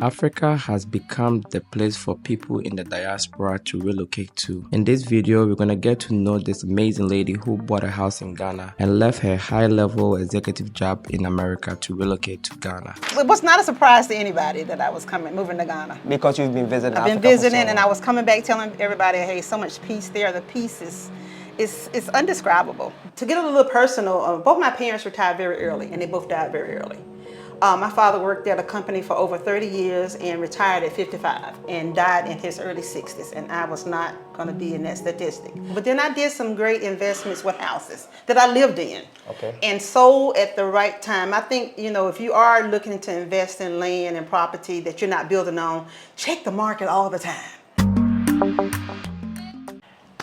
Africa has become the place for people in the diaspora to relocate to. In this video, we're gonna get to know this amazing lady who bought a house in Ghana and left her high-level executive job in America to relocate to Ghana. It was not a surprise to anybody that I was moving to Ghana. Because you've been visiting I've been visiting, and I was coming back telling everybody, hey, so much peace there. The peace is undescribable. To get a little personal, both my parents retired very early, and they both died very early. My father worked at a company for over 30 years and retired at 55 and died in his early 60s, and I was not going to be in that statistic. But then I did some great investments with houses that I lived in and sold at the right time. I think, you know, if you are looking to invest in land and property that you're not building on, check the market all the time.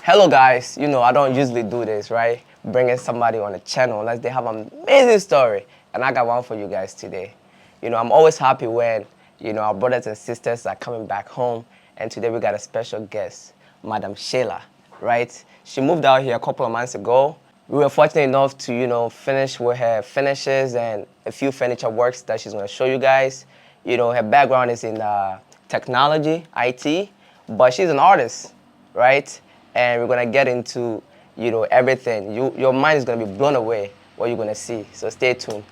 Hello guys, you know, I don't usually do this, right? Bringing somebody on the channel unless they have an amazing story. And I got one for you guys today. You know, I'm always happy when, you know, our brothers and sisters are coming back home. And today we got a special guest, Madam Sheila, right? She moved out here a couple of months ago. We were fortunate enough to, you know, finish with her finishes and a few furniture works that she's gonna show you guys. You know, her background is in technology, IT, but she's an artist, right? And we're gonna get into, you know, everything. Your mind is gonna be blown away what you're gonna see, so stay tuned.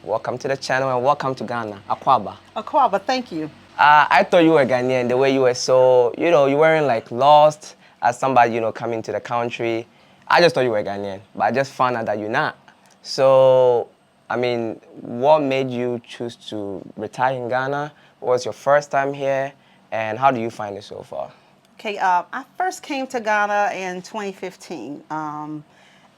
Welcome to the channel and welcome to Ghana, Akwaba. Akwaba, thank you. I thought you were Ghanaian, the way you were so, you know, you weren't like lost as somebody, you know, coming to the country. I just thought you were Ghanaian, but I just found out that you're not. So, I mean, what made you choose to retire in Ghana? What was your first time here? And how do you find it so far? Okay, I first came to Ghana in 2015.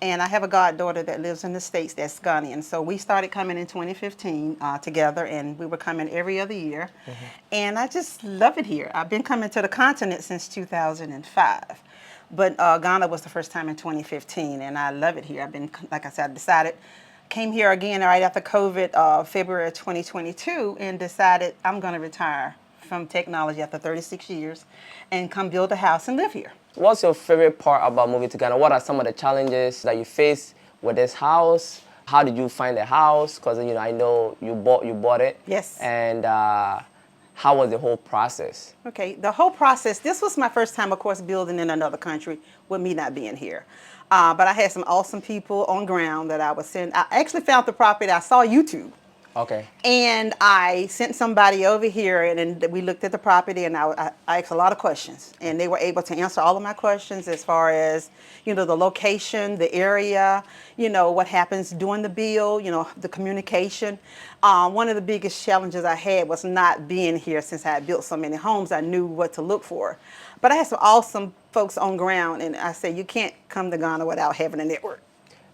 And I have a goddaughter that lives in the States that's Ghanaian. So we started coming in 2015 together, and we were coming every other year. And I just love it here. I've been coming to the continent since 2005. But Ghana was the first time in 2015, and I love it here. I've been, like I said, I decided, came here again right after COVID, February 2022, and decided I'm gonna retire from technology after 36 years and come build a house and live here. What's your favorite part about moving to Ghana? What are some of the challenges that you face with this house? How did you find the house? Because, you know, I know you bought it. Yes. And how was the whole process? Okay, the whole process, this was my first time, of course, building in another country with me not being here. But I had some awesome people on ground that I was sending. I actually found the property, I saw YouTube. Okay. And I sent somebody over here, and we looked at the property, and I asked a lot of questions, and they were able to answer all of my questions as far as, you know, the location, the area, you know, what happens during the build, you know, the communication. One of the biggest challenges I had was not being here. Since I had built so many homes, I knew what to look for. But I had some awesome folks on ground, and I said, you can't come to Ghana without having a network.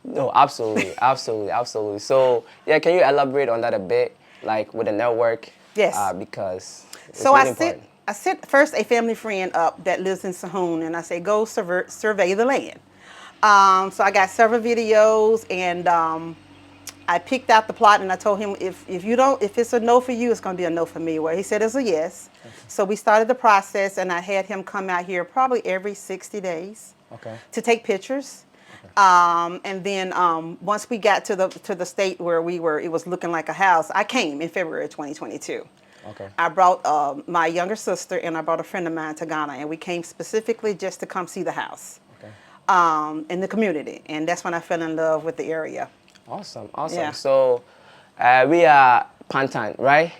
No, absolutely, absolutely, absolutely. So, yeah, can you elaborate on that a bit, like with the network? Yes. Because it's so really important. I sent first a family friend up that lives in Sahun, and I say, go survey the land. So I got several videos, and I picked out the plot, and I told him, if it's a no for you, it's going to be a no for me. Well, he said it's a yes. Okay. So we started the process, and I had him come out here probably every 60 days to take pictures. And then once we got to the state where it was looking like a house, I came in February 2022. Okay. I brought my younger sister, and I brought a friend of mine to Ghana, and we came specifically just to come see the house in the community, and that's when I fell in love with the area. Awesome, awesome. Yeah. So we are Pantan, right?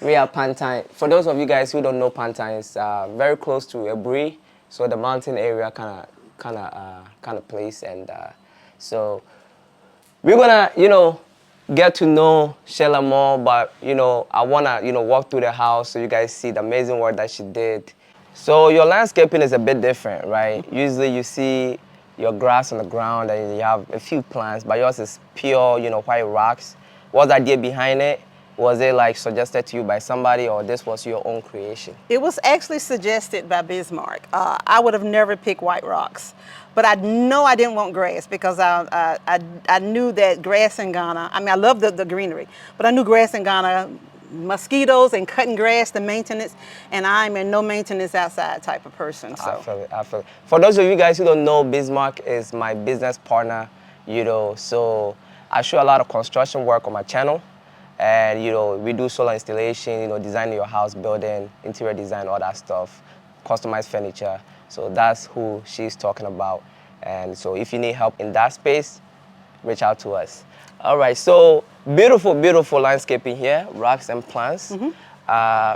We are Pantan. For those of you guys who don't know, Pantan is very close to Ebri, so the mountain area kind of place, and so we're gonna, you know, get to know Sheila more, but, you know, I wanna, you know, walk through the house so you guys see the amazing work that she did. So your landscaping is a bit different, right? Usually you see your grass on the ground and you have a few plants, but yours is pure, you know, white rocks. What's the idea behind it? Was it like suggested to you by somebody, or this was your own creation? It was actually suggested by Bismarck. I would have never picked white rocks, but I know I didn't want grass because I knew that grass in Ghana, I mean, I love the greenery, but I knew grass in Ghana, mosquitoes and cutting grass, the maintenance, and I'm a no maintenance outside type of person. So. I feel it. For those of you guys who don't know, Bismarck is my business partner, you know, so I show a lot of construction work on my channel. And, you know, we do solar installation, you know, designing your house, building, interior design, all that stuff, customized furniture. So that's who she's talking about. And so if you need help in that space, reach out to us. All right, so beautiful, beautiful landscaping here, rocks and plants. We're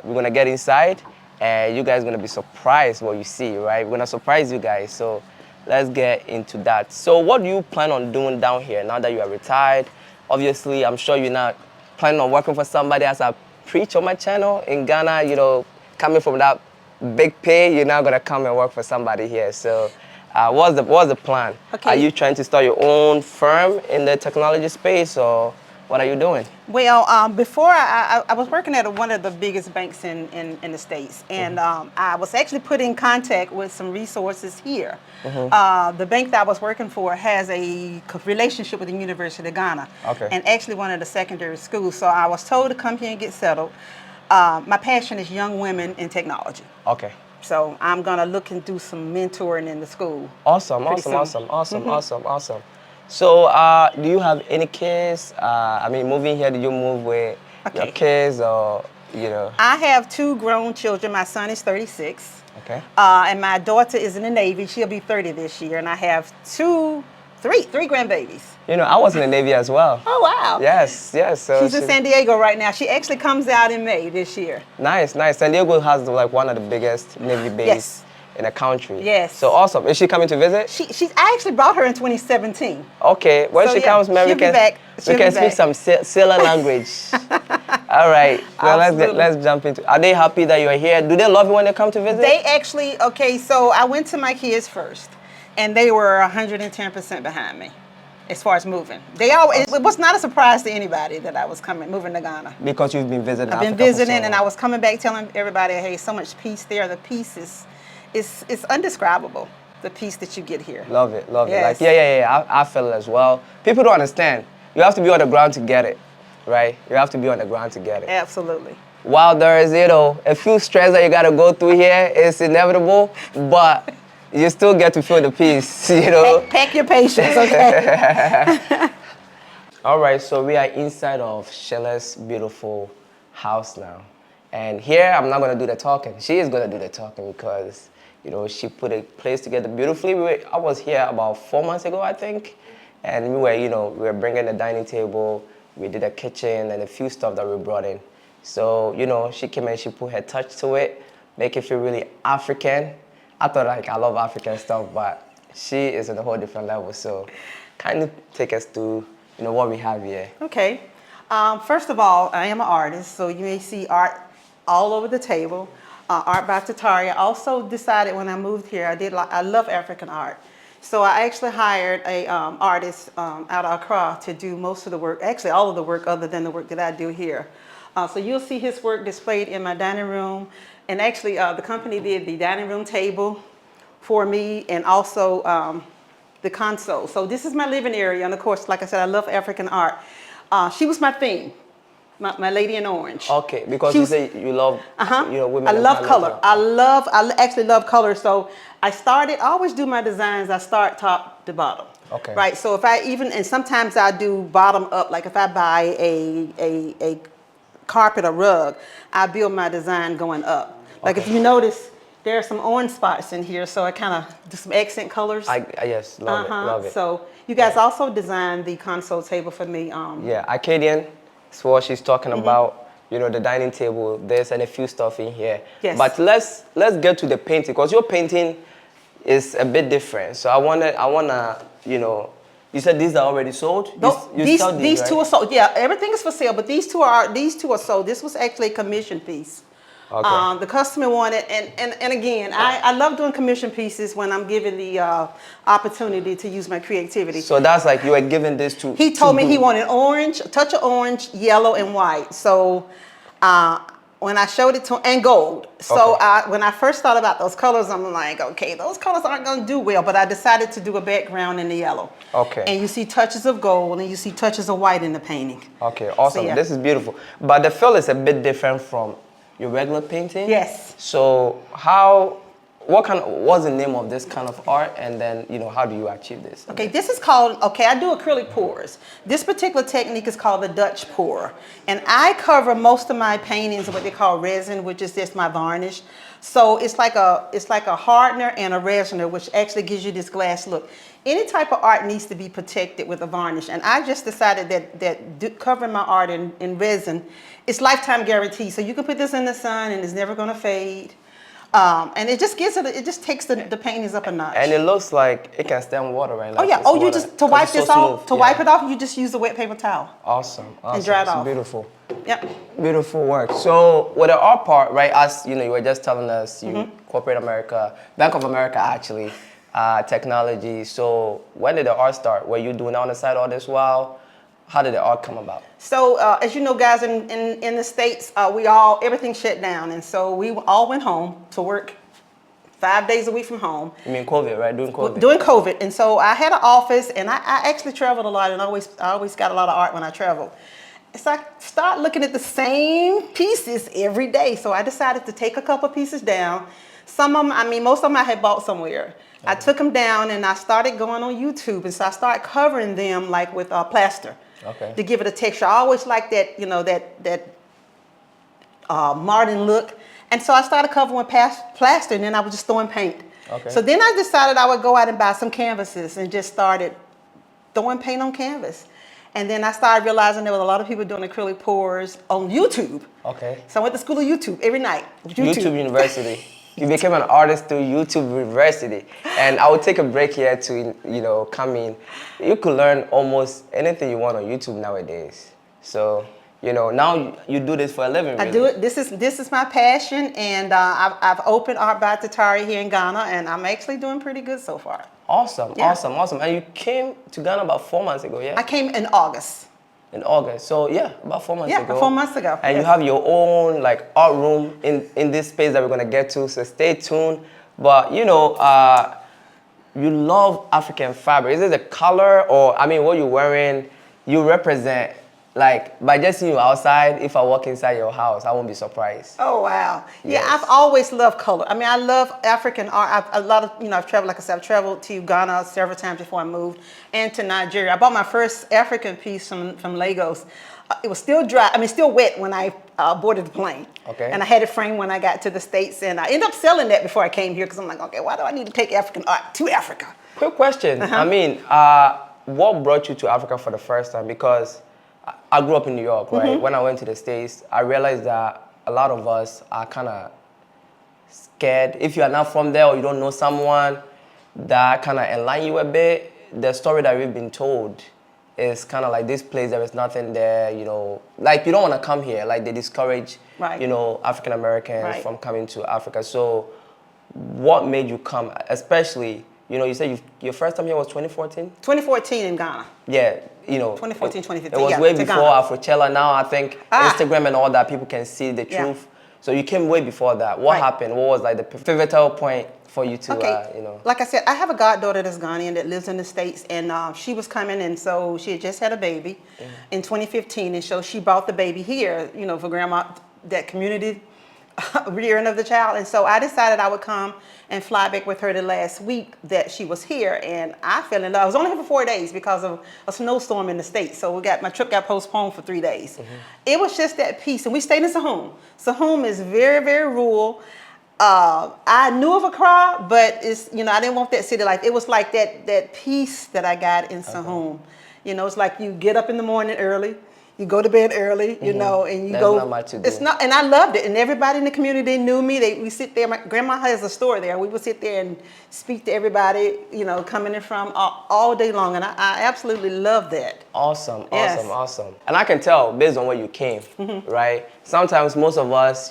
gonna get inside and you guys are gonna be surprised what you see, right? We're gonna surprise you guys, so let's get into that. So what do you plan on doing down here now that you are retired? Obviously, I'm sure you're not planning on working for somebody as I preach on my channel in Ghana, you know, coming from that big pay, you're not gonna come and work for somebody here. So what's the plan? Okay. Are you trying to start your own firm in the technology space, or what are you doing? Well, before I was working at one of the biggest banks in the States, and I was actually put in contact with some resources here. The bank that I was working for has a relationship with the University of Ghana, and actually one of the secondary schools. So I was told to come here and get settled. My passion is young women in technology. Okay. So I'm gonna look and do some mentoring in the school. Awesome. So do you have any kids? I mean, moving here, did you move with your kids, or, you know? I have 2 grown children. My son is 36. Okay. And my daughter is in the Navy. She'll be 30 this year. And I have three grandbabies. You know, I was in the Navy as well. Oh, wow. Yes. So she's in San Diego right now. She actually comes out in May this year. Nice. San Diego has like one of the biggest Navy bases in the country. Yes. So awesome. Is she coming to visit? I actually brought her in 2017. Okay. When she comes, man, we can speak some sailor language. All right. Now let's jump into. Are they happy that you're here? Do they love you when they come to visit? They actually, so I went to my kids first, and they were 110% behind me as far as moving. It was not a surprise to anybody that I was moving to Ghana. Because you've been visiting I've been visiting, and I was coming back telling everybody, hey, so much peace there. The peace is undescribable, the peace that you get here. Love it. Yes. Like, yeah. I feel it as well. People don't understand. You have to be on the ground to get it, right? You have to be on the ground to get it. Absolutely. While there is, you know, a few stress that you got to go through here, it's inevitable, but you still get to feel the peace, you know? Pack your patience, okay? All right, so we are inside of Sheila's beautiful house now. And here, I'm not going to do the talking. She is going to do the talking because, you know, she put a place together beautifully. I was here about 4 months ago, I think. And we were bringing the dining table. We did a kitchen and a few stuff that we brought in. So, you know, she came and she put her touch to it, make it feel really African. I thought, like, I love African stuff, but she is on a whole different level. So kind of take us to, you know, what we have here. Okay. First of all, I am an artist, so you may see art all over the table. Art by Tatari. I also decided when I moved here, I love African art. So I actually hired a artist out of Accra to do most of the work, actually all of the work other than the work that I do here. So you'll see his work displayed in my dining room. And actually the company did the dining room table for me, and also the console. So this is my living area. And of course, like I said, I love African art. She was my theme. My lady in orange. Okay, because you say you love, you know, women. I love color. I actually love color. So I always do my designs, I start top to bottom. Okay. Right, so if and sometimes I do bottom up, like if I buy a carpet or rug, I build my design going up. Like if you notice, there are some orange spots in here, so I kind of do some accent colors. Yes, love it. So you guys also designed the console table for me. Yeah, Arcadian. That's what she's talking about. You know, the dining table, there's and a few stuff in here. Yes. But let's get to the painting, because your painting is a bit different. So I wanna, you know, you said these are already sold? These right? two are sold. Yeah, everything is for sale, but these two are sold. This was actually a commission piece. Okay. The customer wanted, and again, I love doing commission pieces when I'm given the opportunity to use my creativity. So that's like you were given this to. He told me he wanted orange, a touch of orange, yellow, and white. So when I showed it to him, and gold. So when I first thought about those colors, I'm like, okay, those colors aren't going to do well. But I decided to do a background in the yellow. Okay. And you see touches of gold, and you see touches of white in the painting. Okay, awesome. So, yeah. This is beautiful. But the feel is a bit different from your regular painting? Yes. So what's the name of this kind of art, and then how do you achieve this? Okay, this is called, I do acrylic pours. This particular technique is called the Dutch pour. And I cover most of my paintings with what they call resin, which is just my varnish. So it's like a hardener and a resiner, which actually gives you this glass look. Any type of art needs to be protected with a varnish. And I just decided that covering my art in resin is lifetime guarantee. So you can put this in the sun and it's never gonna fade. And it just takes the paintings up a notch. And it looks like it can stand water, right? Oh yeah. Oh, you just to wipe this off. Wipe it off, you just use a wet paper towel. Awesome. And dry it off. Beautiful. Yep. Beautiful work. So with the art part, right? As you were just telling us, corporate America, Bank of America, actually, technology. So when did the art start? Were you doing it on the side all this while? How did the art come about? So as you know, guys, in the States, everything shut down. And so we all went home to work 5 days a week from home. You mean COVID, right? Doing COVID? Doing COVID. And so I had an office, and I actually traveled a lot, and I always got a lot of art when I traveled. So I started looking at the same pieces every day. So I decided to take a couple pieces down. Some of them, most of them I had bought somewhere. I took them down, and I started going on YouTube. And so I started covering them like with plaster. Okay. To give it a texture. I always like that, that modern look. And so I started covering with plaster, and then I was just throwing paint. Okay. So then I decided I would go out and buy some canvases and just started throwing paint on canvas. And then I started realizing there was a lot of people doing acrylic pours on YouTube. Okay. So I went to school of YouTube every night. YouTube University. You became an artist through YouTube University. And I will take a break here to, come in. You could learn almost anything you want on YouTube nowadays. So, now you do this for a living, really. I do it. This is my passion, and I've opened Art by Tatari here in Ghana, and I'm actually doing pretty good so far. Awesome, Yeah. awesome. And you came to Ghana about 4 months ago, yeah? I came in August. In August. So yeah, about 4 months ago. Yeah, 4 months ago. And yes. you have your own art room in this space that we're gonna get to, so stay tuned. But you love African fabric. Is it the color, or what you're wearing, you represent, like, by just seeing you outside, if I walk inside your house, I won't be surprised. Oh wow. Yes. Yeah, I've always loved color. I love African art. I've traveled, like I said, I've traveled to Ghana several times before I moved, and to Nigeria. I bought my first African piece from Lagos. It was still dry, still wet when I boarded the plane. Okay. And I had it framed when I got to the States, and I ended up selling that before I came here, because I'm like, okay, why do I need to take African art to Africa? Quick question. What brought you to Africa for the first time? Because I grew up in New York, right? When I went to the States, I realized that a lot of us are kind of scared. If you are not from there, or you don't know someone that kind of enlighten you a bit, the story that we've been told is kind of like this place, there is nothing there, like you don't want to come here. Like they discourage, right. African Americans Right. from coming to Africa. So what made you come, especially, you said your first time here was 2014? 2014 in Ghana. Yeah, 2014, 2015. It was yeah, way to before Ghana. Afrochella. Now I think Instagram and all that, people can see the Yeah. truth. So you came way before that. What Right. happened? What was like the pivotal point for you to, Like I said, I have a goddaughter that's Ghanaian that lives in the States, and she was coming, and so she had just had a baby in 2015, and so she brought the baby here, for grandma, that community rearing of the child. And so I decided I would come and fly back with her the last week that she was here, and I fell in love. I was only here for 4 days because of a snowstorm in the States, so my trip got postponed for 3 days. It was just that peace, and we stayed in Sahum. Sahum is very, very rural. I knew of Accra, but it's, I didn't want that city life. It was like that peace that I got in Sahum. It's like you get up in the morning early, you go to bed early, and you There's go. not much to do. It's not, and I loved it. And everybody in the community, they knew me. We sit there. My grandma has a store there. We would sit there and speak to everybody, coming in from all day long. And I absolutely love that. Awesome, Yes. awesome. And I can tell based on where you came, right? Sometimes most of us,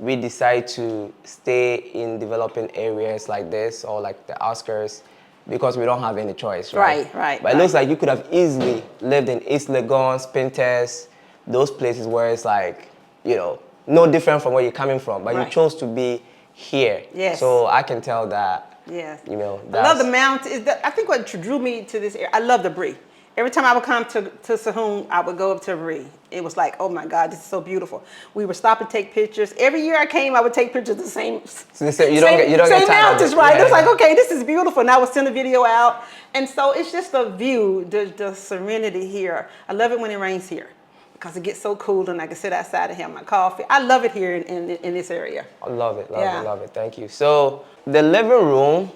we decide to stay in developing areas like this, or like the outskirts, because we don't have any choice, right? Right. But it looks like you could have easily lived in East Legon, Pinterest, those places where it's like, no different from where you're coming from, but you chose to be here. Yes. So I can tell that, Yes. that. I love the mountains. I think what drew me to this area, I love the Brie. Every time I would come to Sahun, I would go up to Ree. It was like, oh my God, this is so beautiful. We would stop and take pictures. Every year I came, I would take pictures of the same. So you don't get tired of mountains, it. right? Yeah, It was like, okay, this is beautiful. And I would send a video out. And so it's just the view, the serenity here. I love it when it rains here because it gets so cool and I can sit outside and have my coffee. I love it here in this area. I love it, love it. Thank you. So the living room,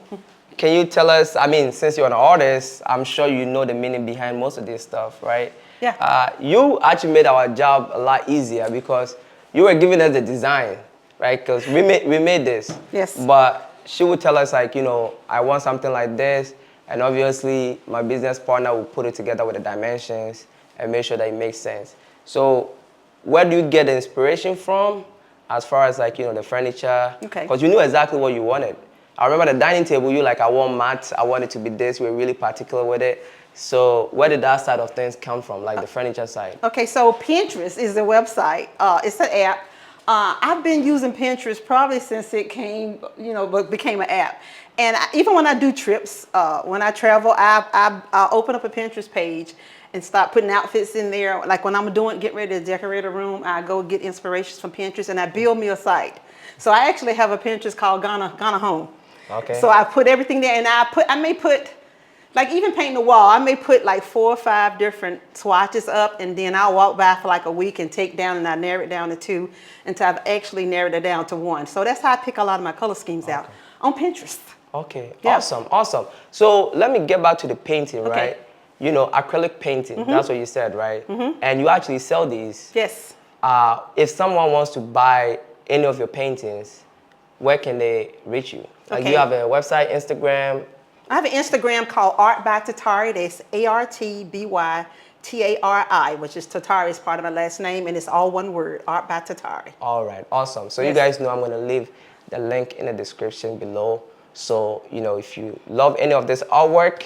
can you tell us, I mean, since you're an artist, I'm sure you know the meaning behind most of this stuff, right? Yeah. You actually made our job a lot easier because you were giving us the design, right? Because we made this. Yes. But she would tell us like, you know, I want something like this. And obviously my business partner will put it together with the dimensions and make sure that it makes sense. So where do you get the inspiration from as far as like, you know, the furniture? Okay. Because you knew exactly what you wanted. I remember the dining table, you like, I want mats, I want it to be this, we're really particular with it. So where did that side of things come from, like the furniture side? Okay, so Pinterest is a website. It's an app. I've been using Pinterest probably since it came, became an app. And even when I do trips, when I travel, I open up a Pinterest page and start putting outfits in there. Like when I'm getting ready to decorate a room, I go get inspirations from Pinterest and I build me a site. So I actually have a Pinterest called Ghana Home. Okay. So I put everything there, and I may put, like even painting the wall, I may put like 4 or 5 different swatches up, and then I'll walk by for like a week and take down, and I narrow it down to 2 until I've actually narrowed it down to 1. So that's how I pick a lot of my color schemes out on Pinterest. Okay, Yeah. awesome. So let me get back to the painting, Okay. right? You know, acrylic painting, that's what you said, right? And you actually sell these. Yes. If someone wants to buy any of your paintings, where can they reach you? Like, Okay. you have a website, Instagram? I have an Instagram called Art by Tatari. That's ARTBYTARI, which is Tatari is part of my last name, and it's all one word, Art by Tatari. All right, awesome. So Yes. you guys know I'm gonna leave the link in the description below. So, you know, if you love any of this artwork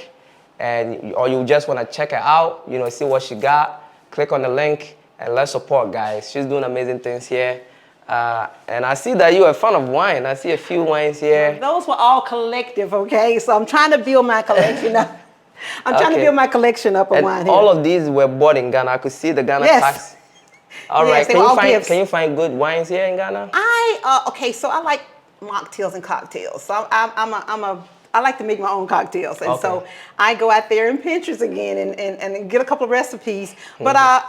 or you just wanna check her out, you know, see what she got, click on the link and let's support, guys. She's doing amazing things here. And I see that you're a fan of wine. I see a few wines here. Those were all collective, okay? So I'm trying to build my collection up. I'm trying to Okay. build my collection up of And wine here. all of these were bought in Ghana. I could see the Ghana Yes. tax. All Yes, right, they were all gifts. can you find good wines here in Ghana? Okay, so I like mocktails and cocktails. So I like to make my own cocktails, and so Okay. I go out there in Pinterest again and get a couple of recipes. But I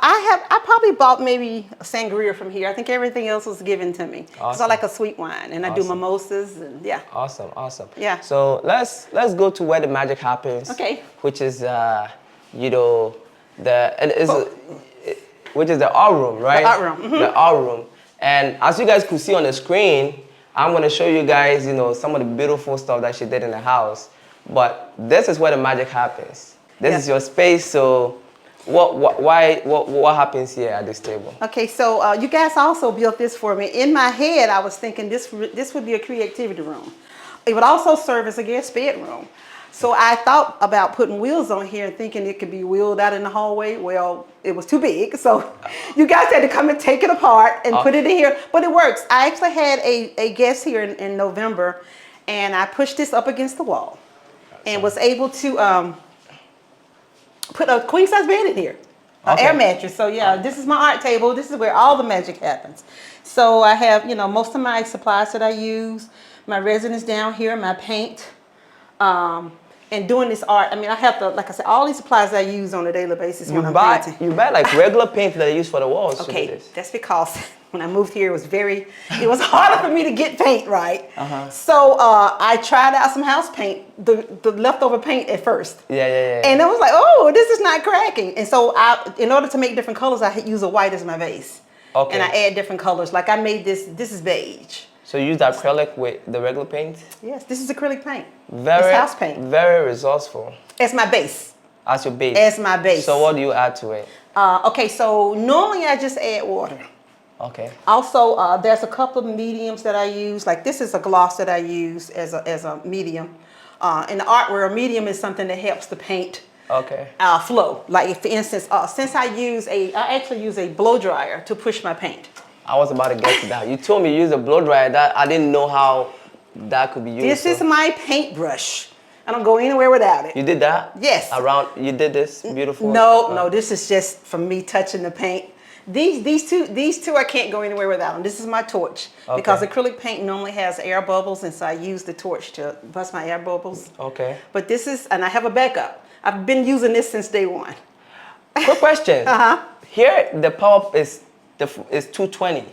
probably bought maybe a sangria from here. I think everything else was given to me because I Awesome. like a sweet wine, and I do Awesome. mimosas and yeah. Awesome. Yeah. So let's go to where the magic happens. Okay. Which is which is the art room, right? The art room. Mhm. The art room. And as you guys could see on the screen, I'm gonna show you guys, you know, some of the beautiful stuff that she did in the house. But this is where the magic happens. This Yeah. is your space. So what happens here at this table? Okay, so you guys also built this for me. In my head, I was thinking this would be a creativity room. It would also serve as a guest bedroom. So I thought about putting wheels on here and thinking it could be wheeled out in the hallway. Well, it was too big. So you guys had to come and take it apart and put it in here. But it works. I actually had a guest here in November, and I pushed this up against the wall and was able to put a queen size bed in here. An Okay. air mattress. So yeah, this is my art table. This is where all the magic happens. So I have, most of my supplies that I use, my resin is down here, my paint, and doing this art. I mean, I have to, like I said, all these supplies I use on a daily basis when I'm painting. You buy like regular paint that they use for the walls. to do Okay, this. that's because when I moved here, it was harder for me to get paint right. So I tried out some house paint, the leftover paint at first. Yeah. And I was like, oh, this is not cracking. And so in order to make different colors, I use a white as my base. Okay. And I add different colors. Like I made this is beige. So you use acrylic with the regular paint? Yes, this is acrylic paint. Very, It's house paint. very resourceful. As my base. As your base? As my base. So what do you add to it? Okay, so normally I just add water. Okay. Also, there's a couple of mediums that I use. Like this is a gloss that I use as a medium. In the art world, medium is something that helps the paint Okay. flow. Like if, for instance, since I actually use a blow dryer to push my paint. I was about to get to that. You told me you use a blow dryer. That I didn't know how that could be used. This is my paintbrush. I don't go anywhere without it. You did that? Yes. You did this beautiful? No, this is just from me touching the paint. These two I can't go anywhere without them. This is my torch. Okay. Because acrylic paint normally has air bubbles, and so I use the torch to bust my air bubbles. Okay. But this is, and I have a backup. I've been using this since day one. Quick question. Here the power is 220.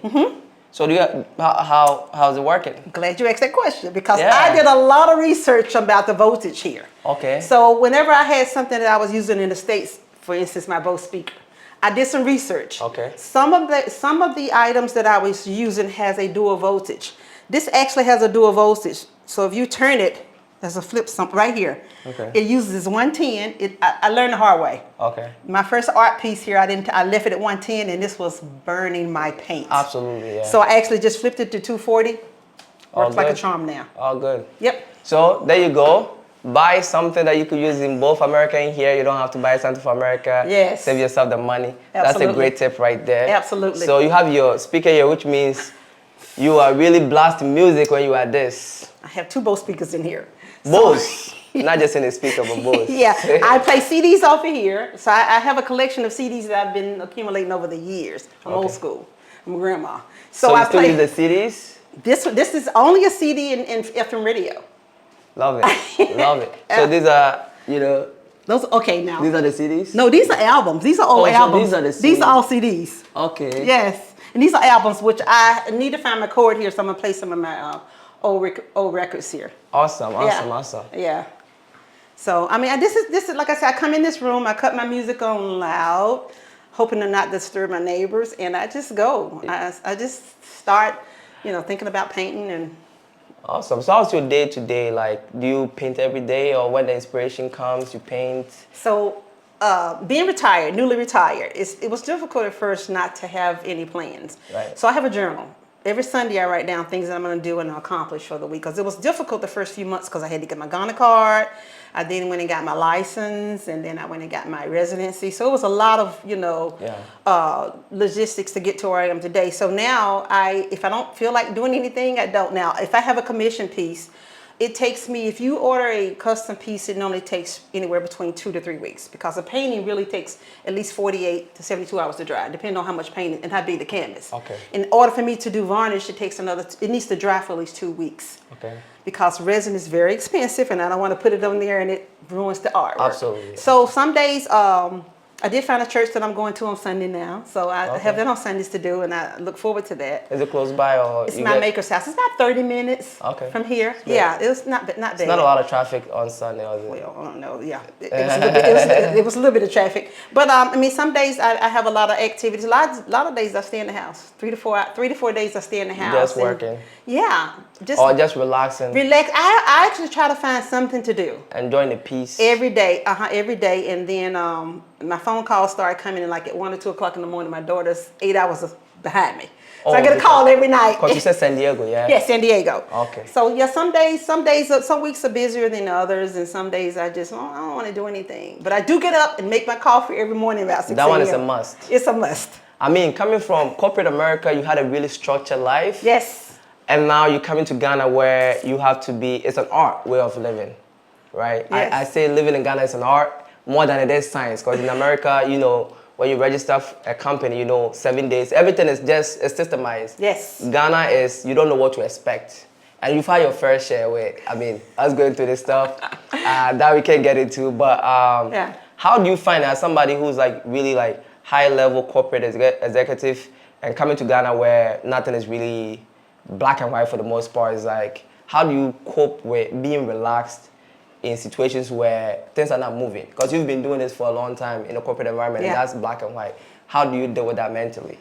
So how's it working? Glad you asked that question, because Yeah. I did a lot of research about the voltage here. Okay. So whenever I had something that I was using in the States, for instance, my Bose speaker, I did some research. Okay. Some of the items that I was using has a dual voltage. This actually has a dual voltage. So if you turn it, there's a flip right here. Okay. It uses 110. I learned the hard way. Okay. My first art piece here, I left it at 110, and this was burning my paint. Absolutely, yeah. So I actually just flipped it to 240. Works like a good. charm now. All good. Yep. So there you go. Buy something that you could use in both America and here. You don't have to buy something for America. Yes. Save yourself the money. That's Absolutely. a great tip right there. Absolutely. So you have your speaker here, which means you are really blasting music when you are this. I have two Bose speakers in here. Bose. Not just in the speaker, but Bose. Yeah, I play CDs off of here. So I have a collection of CDs that I've been accumulating over the years. I'm old school. I'm a grandma. So I you still play, use the CDs? This is only a CD in FM radio. Love it. Love it. So these are, Those okay now. these are the CDs? No, these are albums. These are old so albums. these are the These CDs. are all CDs. Okay. Yes, and these are albums, which I need to find my chord here, so I'm gonna play some of my old records here. Awesome, awesome, Yeah. awesome. Yeah. So I mean, this is like I said. I come in this room, I cut my music on loud, hoping to not disturb my neighbors, and I just go. I just start, thinking about painting and. Awesome. So how's your day to day? Like, do you paint every day, or when the inspiration comes, you paint? So, being retired, newly retired, it was difficult at first not to have any plans. Right. So I have a journal. Every Sunday I write down things that I'm going to do and accomplish for the week. Because it was difficult the first few months because I had to get my Ghana card. I then went and got my license, and then I went and got my residency. So it was a lot of, logistics to get to where I am today. So now if I don't feel like doing anything, I don't. Now, if I have a commission piece, it takes me, if you order a custom piece, it normally takes anywhere between 2 to 3 weeks, because a painting really takes at least 48 to 72 hours to dry, depending on how much paint and how big the canvas. Okay. In order for me to do varnish, it needs to dry for at least 2 weeks. Okay. Because resin is very expensive, and I don't want to put it on there and it ruins the artwork. Absolutely. So some days, I did find a church that I'm going to on Sunday now. So I have that on Sundays to do, and I look forward to that. Is it close by, or It's my maker's house. It's about 30 minutes from here. Great. Yeah, it was not bad. It's not a lot of traffic on Sunday, was it? Well, I don't know. Yeah, it was a little bit of traffic, but I mean, some days I have a lot of activities. A lot of days I stay in the house. 3 to 4 days I stay in the house. Just working. Yeah, Or just relaxing. relax. I actually try to find something to do Enjoying the peace. every day. Every day, and then my phone calls started coming in like at 1 or 2 o'clock in the morning. My daughter's 8 hours behind me, so I get a call every night. Because you said San Diego, yeah? Yeah, San Diego. Okay. So yeah, some weeks are busier than others, and some days I don't want to do anything. But I do get up and make my coffee every morning about 6 That one is a.m. a must. It's a must. I mean, coming from corporate America, you had a really structured life. Yes. And now you're coming to Ghana where you have to it's an art way of living, right? Yes. I say living in Ghana is an art more than it is science, because in America, when you register a company, 7 days, everything is just systemized. Yes. Ghana is, you don't know what to expect. And you've had your fair share with, us going through this stuff that we can get into. But how do you find, as somebody who's like really like high level corporate executive and coming to Ghana where nothing is really black and white for the most part, is like, how do you cope with being relaxed in situations where things are not moving? Because you've been doing this for a long time in a corporate environment, and that's black and white. How do you deal with that mentally?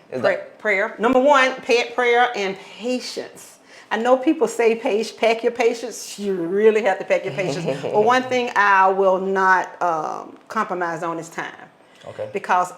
Prayer. Number one, prayer and patience. I know people say pack your patience. You really have to pack your patience. But one thing I will not compromise on is time. Okay. Because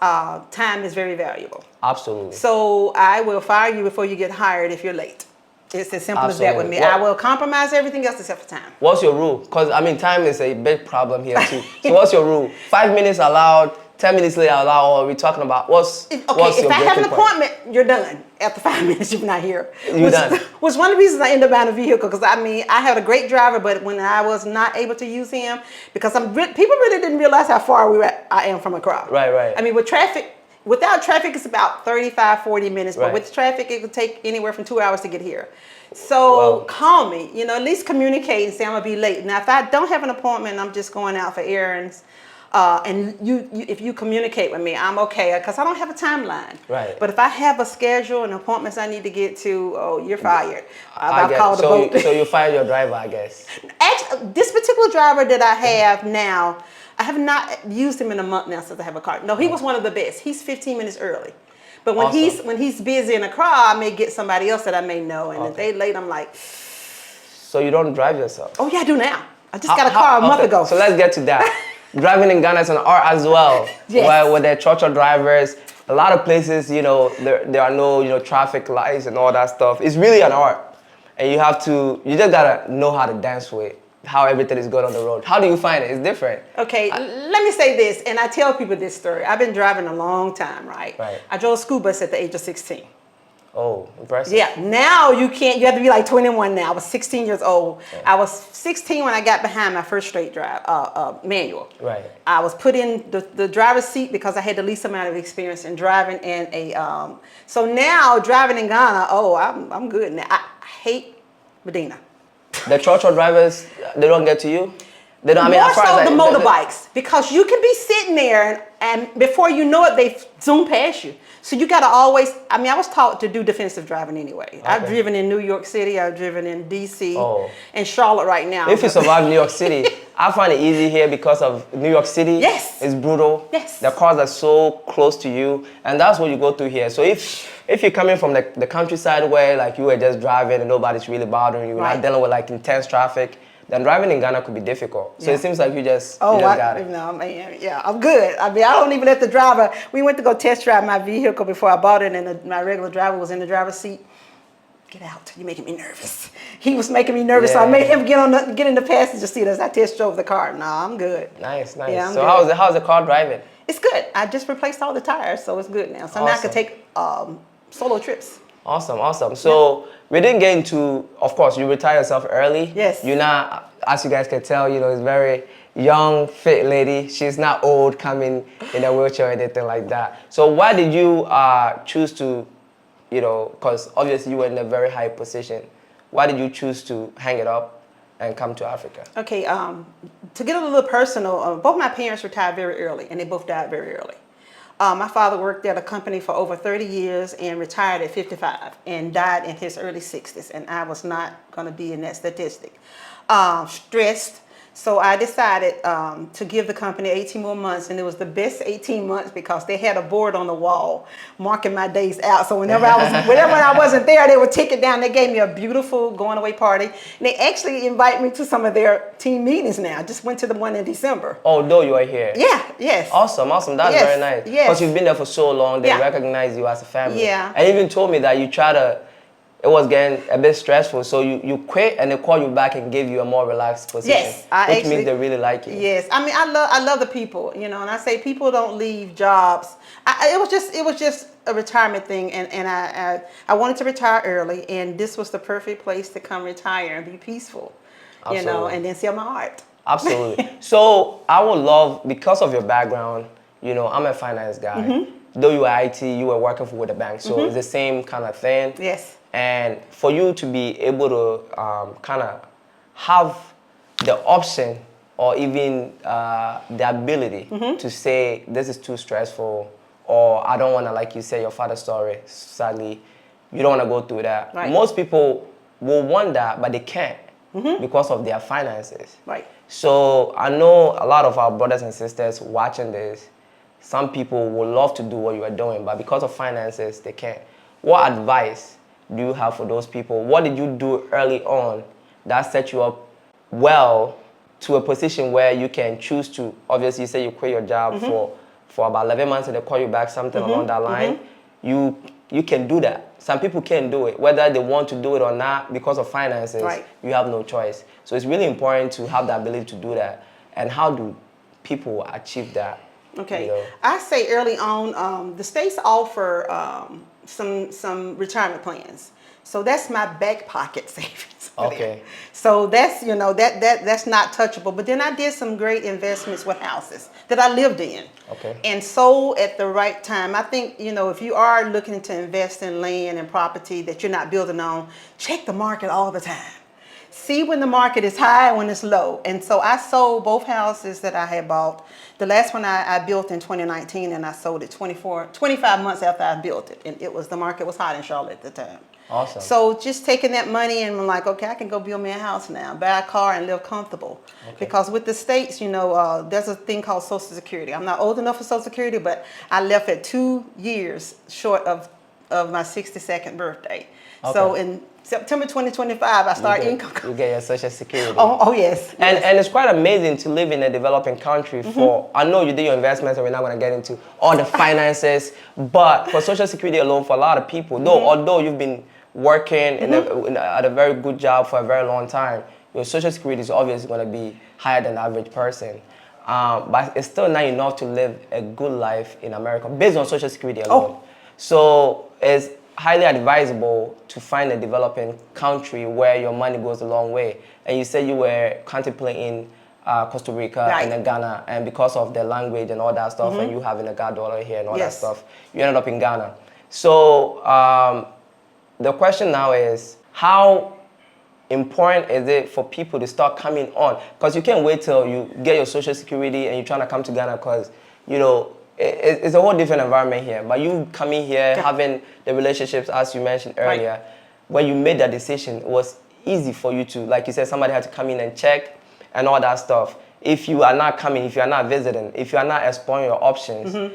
time is very valuable. Absolutely. So I will fire you before you get hired if you're late. It's as simple as that with me. I will compromise everything else except for time. What's your rule? Because, time is a big problem here too. So what's your rule? 5 minutes allowed, 10 minutes later, or are we talking about what's Okay, what's if your I have an breaking point? appointment, you're done. After 5 minutes, you're not here. You're done. Was one of the reasons I ended up buying a vehicle, because I mean, I had a great driver, but when I was not able to use him, because people really didn't realize how far I am from a car. Right. I mean, without traffic, it's about 35, 40 minutes, but Right. with traffic, it could take anywhere from 2 hours to get here. So call me, at least communicate and say I'm gonna be late. Now, if I don't have an appointment, I'm just going out for errands. And if you communicate with me, I'm okay, because I don't have a timeline. Right. But if I have a schedule and appointments I need to get to, oh, you're fired. I I've get called the boat. so you fired your driver, I guess. Actually, this particular driver that I have now, I have not used him in a month now since I have a car. No, he was one of the best. He's 15 minutes early. But when Awesome. he's busy in a car, I may get somebody else that I may know. And if they late, I'm like, So you don't drive yourself? oh yeah, I do now. I just got a car a month ago. So let's get to that. Driving in Ghana is an art as well. Yes. Where they're tractor drivers, a lot of places, there are no, traffic lights and all that stuff. It's really an art. And you just gotta know how to dance with how everything is going on the road. How do you find it? It's different. Okay, let me say this, and I tell people this story. I've been driving a long time, right? Right. I drove a school bus at the age of 16. Oh, impressive. Yeah, now you have to be like 21 now. I was 16 years old. Yeah. I was 16 when I got behind my first straight drive, manual. Right. I was put in the driver's seat because I had the least amount of experience in driving, and so now driving in Ghana, I'm good now. I hate Medina. The tractor drivers, they don't get to you? They don't. I mean, More as far so as the motorbikes, because you can be sitting there and before you know it, they zoom past you. So you gotta always. I mean, I was taught to do defensive driving anyway. Okay. I've driven in New York City. I've driven in DC and Charlotte right now. If you survive New York City, I find it easy here because of New York City. Yes, it's brutal. Yes, the cars are so close to you, and that's what you go through here. So if you're coming from the countryside where like you were just driving and nobody's really bothering you, you're not dealing with like intense traffic, then driving in Ghana could be difficult. So it seems like you just got it. No, man, yeah, I'm good. I mean, I don't even let the driver. We went to go test drive my vehicle before I bought it, and my regular driver was in the driver's seat. Get out! You're making me nervous. He was making me nervous, so I made him get in the passenger seat as I test drove the car. No, I'm good. Nice. Yeah, so how's the car driving? It's good. I just replaced all the tires, so it's good now. So now I can take solo trips. Awesome. So we didn't get into, of course, you retired yourself early. Yes. You're not, as you guys can tell, it's very young, fit lady. She's not old, coming in a wheelchair or anything like that. So why did you choose to, because obviously you were in a very high position. Why did you choose to hang it up and come to Africa? Okay, to get a little personal, both my parents retired very early, and they both died very early. My father worked at a company for over 30 years and retired at 55 and died in his early 60s, and I was not going to be in that statistic. Stressed, so I decided to give the company 18 more months, and it was the best 18 months because they had a board on the wall marking my days out. So whenever I wasn't there, they would take it down. They gave me a beautiful going away party, and they actually invite me to some of their team meetings now. I just went to the one in December. Oh, no, you are here. Yeah, yes. Awesome. That's very nice. Yes. Because you've been there for so long, they recognize you as a family. Yeah. And even told me that it was getting a bit stressful, so you quit and they call you back and give you a more relaxed position. Yes, which means they really like you. Yes, I mean I love the people, and I say people don't leave jobs. It was just a retirement thing, and I wanted to retire early, and this was the perfect place to come retire and be peaceful, Absolutely. and then sell my art. Absolutely. So I would love, because of your background, I'm a finance guy. Mm-hmm. Though you were IT, you were working with a bank, so it's the same kind of thing. Yes. And for you to be able to kind of have the option or even the ability to say, this is too stressful, or I don't want to, like you said, your father's story, sadly, you don't want to go through that. Right. Most people will want that, but they can't because of their finances. Right. So I know a lot of our brothers and sisters watching this, some people would love to do what you are doing, but because of finances, they can't. What advice do you have for those people? What did you do early on that set you up well to a position where you can choose to, obviously you say you quit your job for about 11 months and they call you back, something along that line. You can do that. Some people can't do it, whether they want to do it or not, because of finances, you have no choice. So it's really important to have the ability to do that. And how do people achieve that? Okay, You know? I say early on, the states offer some retirement plans, so that's my back pocket savings. For Okay. them. So that's that's not touchable. But then I did some great investments with houses that I lived in, Okay. and sold at the right time. I think if you are looking to invest in land and property that you're not building on, check the market all the time. See when the market is high and when it's low. And so I sold both houses that I had bought. The last one I built in 2019, and I sold it 25 months after I built it. And the market was hot in Charlotte at the time. Awesome. So just taking that money and I'm like, okay, I can go build me a house now, buy a car and live comfortable. Okay. Because with the states, there's a thing called Social Security. I'm not old enough for Social Security, but I left at 2 years short of my 62nd birthday. Okay. So in September 2025, I start income. You get your Social Security. Oh yes. And it's quite amazing to live in a developing country for, I know you did your investments and we're not going to get into all the finances, but for Social Security alone, for a lot of people, although you've been working at a very good job for a very long time, your Social Security is obviously going to be higher than the average person. But it's still not enough to live a good life in America based on Social Security alone. So it's highly advisable to find a developing country where your money goes a long way. And you said you were contemplating Costa Rica and then Ghana, and because of the language and all that stuff, and you having a goddaughter here and all that stuff, you ended up in Ghana. So the question now is, how important is it for people to start coming on? Because you can't wait till you get your Social Security and you're trying to come to Ghana because, it's a whole different environment here. But you coming here, having the relationships, as you mentioned earlier, when you made that decision, it was easy for you to, like you said, somebody had to come in and check and all that stuff. If you are not coming, if you are not visiting, if you are not exploring your options,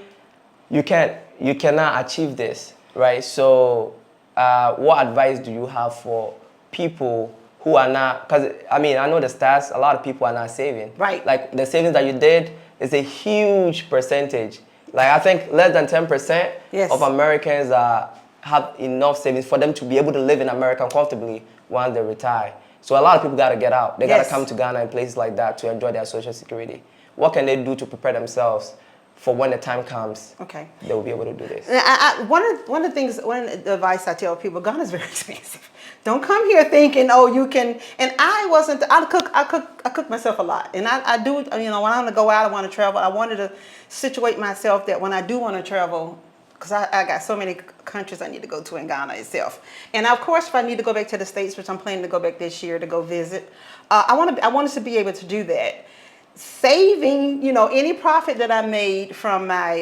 you cannot achieve this, right? So what advice do you have for people who are not, because I know the stats, a lot of people are not saving. Right. Like the savings that you did is a huge percentage. Like I think less than 10% of Americans have enough savings for them to be able to live in America comfortably once they retire. So a lot of people got to get out. They got to come to Ghana and places like that to enjoy their Social Security. What can they do to prepare themselves for when the time comes? Okay, they will be able to do this. One of the advice I tell people, Ghana is very expensive. Don't come here thinking, oh, you can. And I cook myself a lot, and I do. When I want to go out, I want to travel. I wanted to situate myself that when I do want to travel, because I got so many countries I need to go to in Ghana itself. And of course, if I need to go back to the States, which I'm planning to go back this year to go visit, I wanted to be able to do that. Saving, any profit that I made from my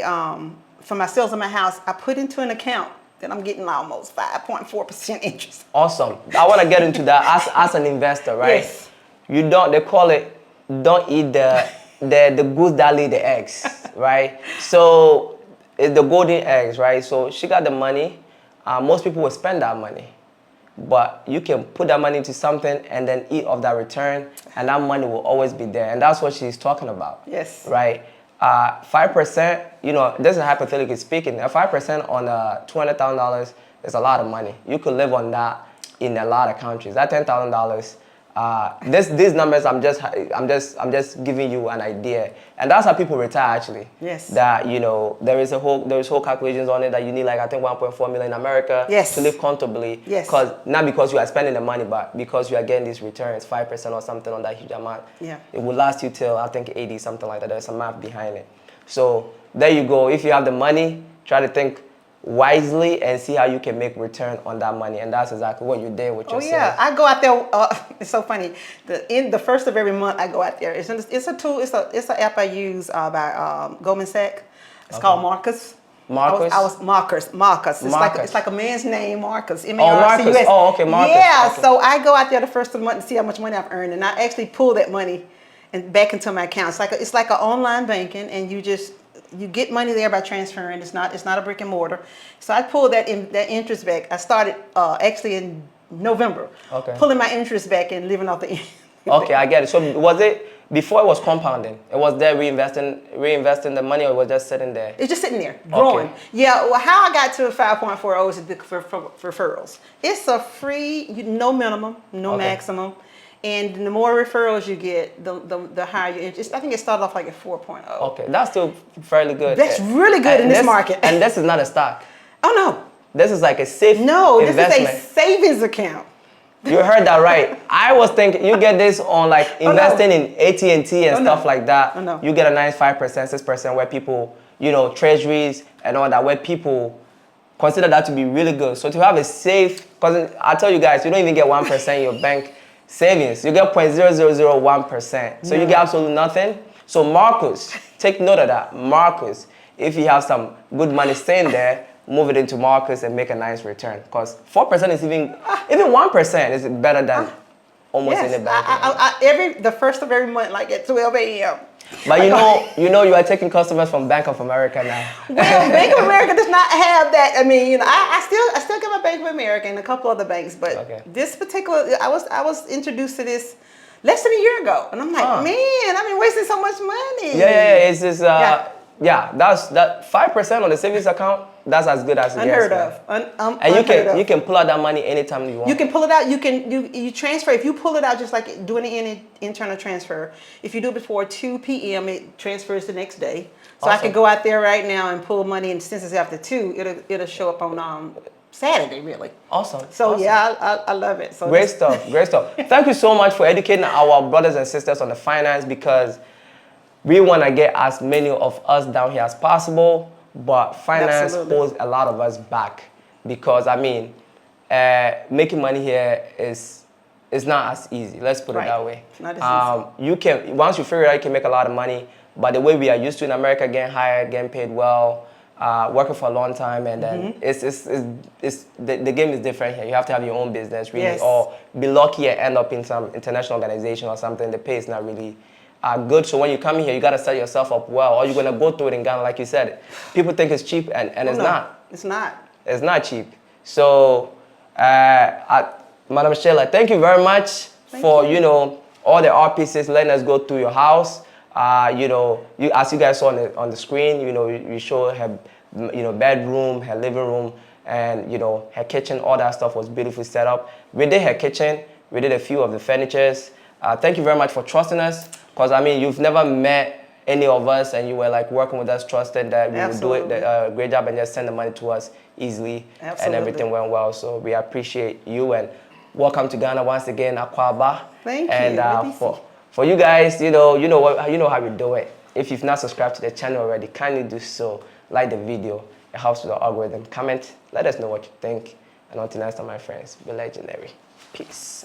sales of my house, I put into an account that I'm getting almost 5.4% interest. Awesome. I want to get into that as an investor, right? Yes. They call it, don't eat the goose that lay the eggs, right? So it's the golden eggs, right? So she got the money. Most people will spend that money. But you can put that money into something and then eat off that return, and that money will always be there. And that's what she's talking about. Yes. Right? 5%, this is hypothetically speaking, 5% on $200,000 is a lot of money. You could live on that in a lot of countries. That $10,000, these numbers, I'm just giving you an idea, and that's how people retire actually. Yes. That there's whole calculations on it that you need, like I think 1.4 million in America to live comfortably. Yes. Not because you are spending the money, but because you are getting these returns, 5% or something on that huge amount. Yeah. It will last you till I think 80, something like that. There's some math behind it. So there you go. If you have the money, try to think wisely and see how you can make return on that money, and that's exactly what you did with your savings. Oh yeah, I go out there. It's so funny. The first of every month, I go out there. It's a tool. It's an app I use by Goldman Sachs. It's called Marcus. Marcus. It's like a man's name, Marcus. Marcus. Oh, okay, Marcus. Yeah. Okay. So I go out there the first of the month to see how much money I've earned, and I actually pull that money and back into my account. It's like an online banking, and you get money there by transferring. It's not a brick and mortar. So I pulled that interest back. I started actually in November. Okay. Pulling my interest back and living off the. Okay, I get it. So was it before it was compounding? It was there reinvesting the money, or it was just sitting there? It's just sitting there, growing. Okay. Yeah. Well, how I got to 5.40 is for referrals. It's a free, no minimum, no maximum. And the more referrals you get, the higher your interest. I think it started off like at 4.0. Okay, that's still fairly good. That's really good in this market. And this is not a stock. Oh no. This is like a safe investment. This is a savings account. You heard that right. I was thinking you get this on like investing in AT&T and stuff like that. Oh, no. You get a nice 5%, 6% where people, you know, treasuries and all that, where people consider that to be really good. So to have a safe, because I tell you guys, you don't even get 1% in your bank savings. You get 0.0001%. So you get absolutely nothing. So Marcus, take note of that. Marcus, if you have some good money staying there, move it into Marcus and make a nice return. Because 4% is even 1% is better than almost any bank. The first of every month, like at 12 a.m. But you are taking customers from Bank of America now. Well, Bank of America does not have that. I mean, you know, I still get my Bank of America and a couple other banks, but this particular, I was introduced to this less than a year ago, and I'm like, man, I've been wasting so much money. Yeah, it's just that's that 5% on the savings account. That's as good as it unheard gets. of. And you can pull out that money anytime you want. You can pull it out. You transfer. If you pull it out just like doing any internal transfer, if you do it before 2 p.m., it transfers the next day. So I can go out there right now and pull money, and since it's after 2, it'll show up on Saturday, really. Awesome. So yeah, I love it. So great stuff. Thank you so much for educating our brothers and sisters on the finance, because we want to get as many of us down here as possible. But finance holds a lot of us back, because I mean, making money here is not as easy. Let's put it that way. Not as easy. You can, once you figure it out, you can make a lot of money. But the way we are used to in America, getting hired, getting paid well, working for a long time, and then the game is different here. You have to have your own business, really, or be lucky and end up in some international organization or something. The pay is not really good. So when you come here, you got to set yourself up well, or you're going to go through it in Ghana, like you said. People think it's cheap, and it's not. It's not. It's not cheap. So, Madam Sheila, thank you very much for, you know, all the art pieces, letting us go through your house. You know, as you guys saw on the screen, you know, you show her, you know, bedroom, her living room, and, you know, her kitchen. All that stuff was beautifully set up. We did her kitchen. We did a few of the furnitures. Thank you very much for trusting us. Because, I mean, you've never met any of us, and you were, like, working with us, trusted that we would do it a great job and just send the money to us easily. And everything went well. So we appreciate you, and welcome to Ghana once again, Akwaba. Thank you. And for you guys, you know how we do it. If you've not subscribed to the channel already, kindly do so. Like the video. It helps with the algorithm. Comment. Let us know what you think. And until next time, my friends, be legendary. Peace.